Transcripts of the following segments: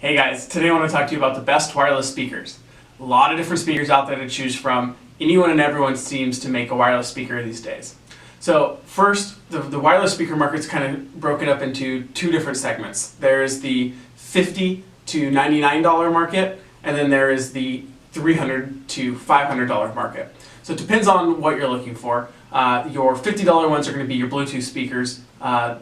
Hey guys, today I want to talk to you about the best wireless speakers. A lot of different speakers out there to choose from. Anyone and everyone seems to make a wireless speaker these days. So first, the wireless speaker market's kind of broken up into two different segments. There's the $50 to $99 market, and then there is the $300 to $500 market. So it depends on what you're looking for. Your $50 ones are going to be your Bluetooth speakers.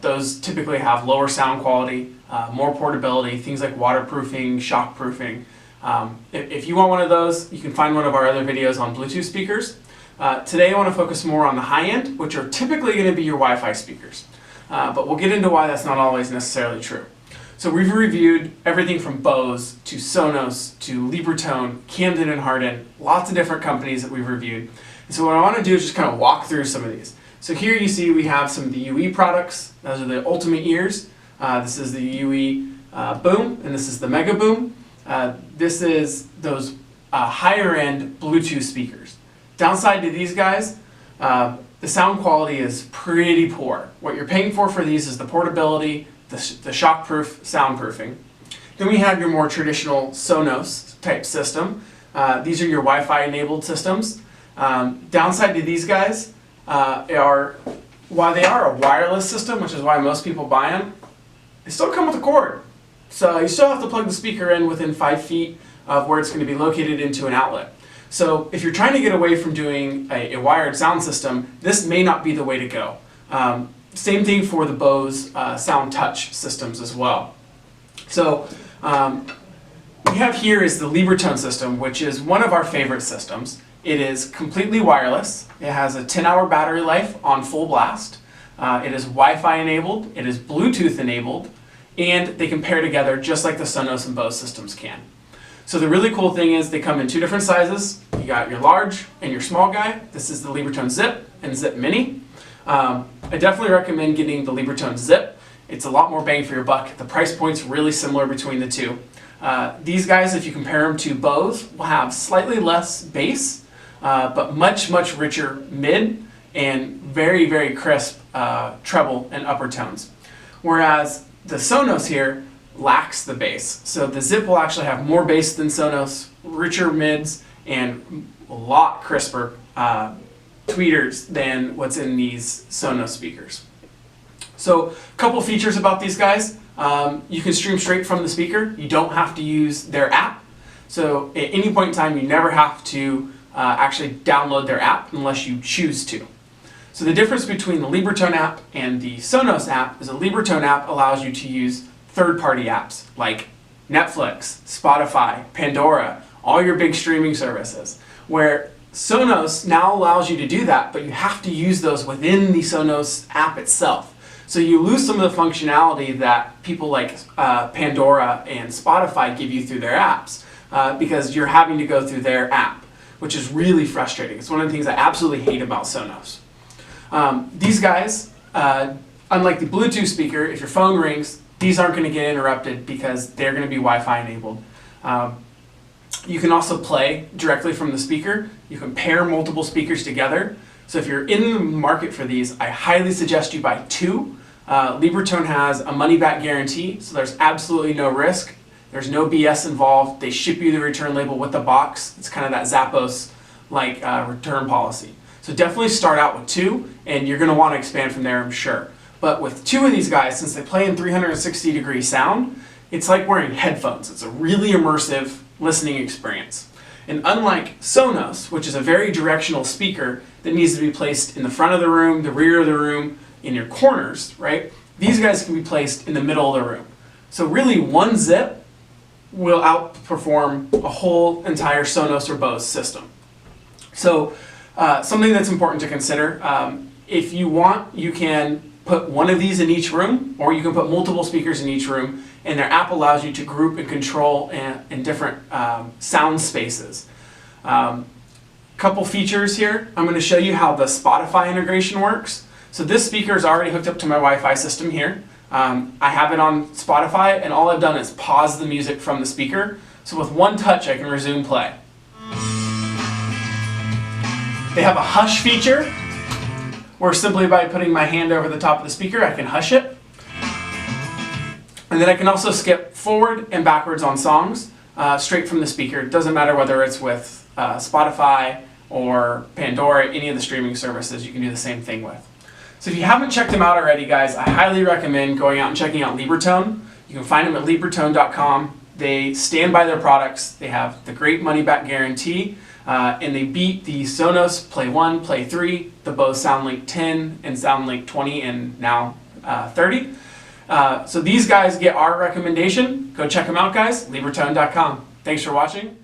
Those typically have lower sound quality, more portability, things like waterproofing, shockproofing. If you want one of those, you can find one of our other videos on Bluetooth speakers. Today I want to focus more on the high end, which are typically going to be your Wi-Fi speakers. But we'll get into why that's not always necessarily true. So we've reviewed everything from Bose to Sonos to Libertone, Camden and Hardin, lots of different companies that we've reviewed. And so what I want to do is just kind of walk through some of these. So here you see we have some of the UE products. Those are the Ultimate Ears. This is the UE Boom, and this is the Mega Boom. This is those higher end Bluetooth speakers. Downside to these guys, the sound quality is pretty poor. What you're paying for these is the portability, the shockproof soundproofing. Then we have your more traditional Sonos type system. These are your Wi-Fi enabled systems. Downside to these guys are, while they are a wireless system, which is why most people buy them, they still come with a cord. So you still have to plug the speaker in within 5 feet of where it's going to be located into an outlet. So if you're trying to get away from doing a wired sound system, this may not be the way to go. Same thing for the Bose Sound Touch systems as well. So we have here is the Libertone system, which is one of our favorite systems. It is completely wireless. It has a 10-hour battery life on full blast. It is Wi-Fi enabled. It is Bluetooth enabled. And they can pair together just like the Sonos and Bose systems can. So the really cool thing is they come in two different sizes. You got your large and your small guy. This is the Libertone Zip and Zip Mini. I definitely recommend getting the Libertone Zip. It's a lot more bang for your buck. The price point's really similar between the two. These guys, if you compare them to Bose, will have slightly less bass, but much richer mid and very crisp treble and upper tones. Whereas the Sonos here lacks the bass. So the Zip will actually have more bass than Sonos, richer mids, and a lot crisper tweeters than what's in these Sonos speakers. So a couple features about these guys. You can stream straight from the speaker. You don't have to use their app. So at any point in time, you never have to actually download their app unless you choose to. So the difference between the Libertone app and the Sonos app is the Libertone app allows you to use third-party apps like Netflix, Spotify, Pandora, all your big streaming services, where Sonos now allows you to do that, but you have to use those within the Sonos app itself. So you lose some of the functionality that people like Pandora and Spotify give you through their apps because you're having to go through their app, which is really frustrating. It's one of the things I absolutely hate about Sonos. These guys, unlike the Bluetooth speaker, if your phone rings, these aren't going to get interrupted because they're going to be Wi-Fi enabled. You can also play directly from the speaker. You can pair multiple speakers together. So if you're in the market for these, I highly suggest you buy two. Libertone has a money-back guarantee, so there's absolutely no risk. There's no BS involved. They ship you the return label with the box. It's kind of that Zappos-like return policy. So definitely start out with two, and you're going to want to expand from there, I'm sure. But with two of these guys, since they play in 360-degree sound, it's like wearing headphones. It's a really immersive listening experience. And unlike Sonos, which is a very directional speaker that needs to be placed in the front of the room, the rear of the room, in your corners, right? These guys can be placed in the middle of the room. So really one Zip will outperform a whole entire Sonos or Bose system. So something that's important to consider, if you want, you can put one of these in each room, or you can put multiple speakers in each room, and their app allows you to group and control in different sound spaces. Couple features here. I'm going to show you how the Spotify integration works. So this speaker is already hooked up to my Wi-Fi system here. I have it on Spotify, and all I've done is pause the music from the speaker. So with one touch, I can resume play. They have a hush feature, where simply by putting my hand over the top of the speaker, I can hush it. And then I can also skip forward and backwards on songs straight from the speaker. It doesn't matter whether it's with Spotify or Pandora, any of the streaming services, you can do the same thing with. So if you haven't checked them out already, guys, I highly recommend going out and checking out Libertone. You can find them at Libertone.com. They stand by their products. They have the great money-back guarantee, and they beat the Sonos Play 1, Play 3, the Bose SoundLink 10, and SoundLink 20, and now 30. So these guys get our recommendation. Go check them out, guys. Libertone.com. Thanks for watching.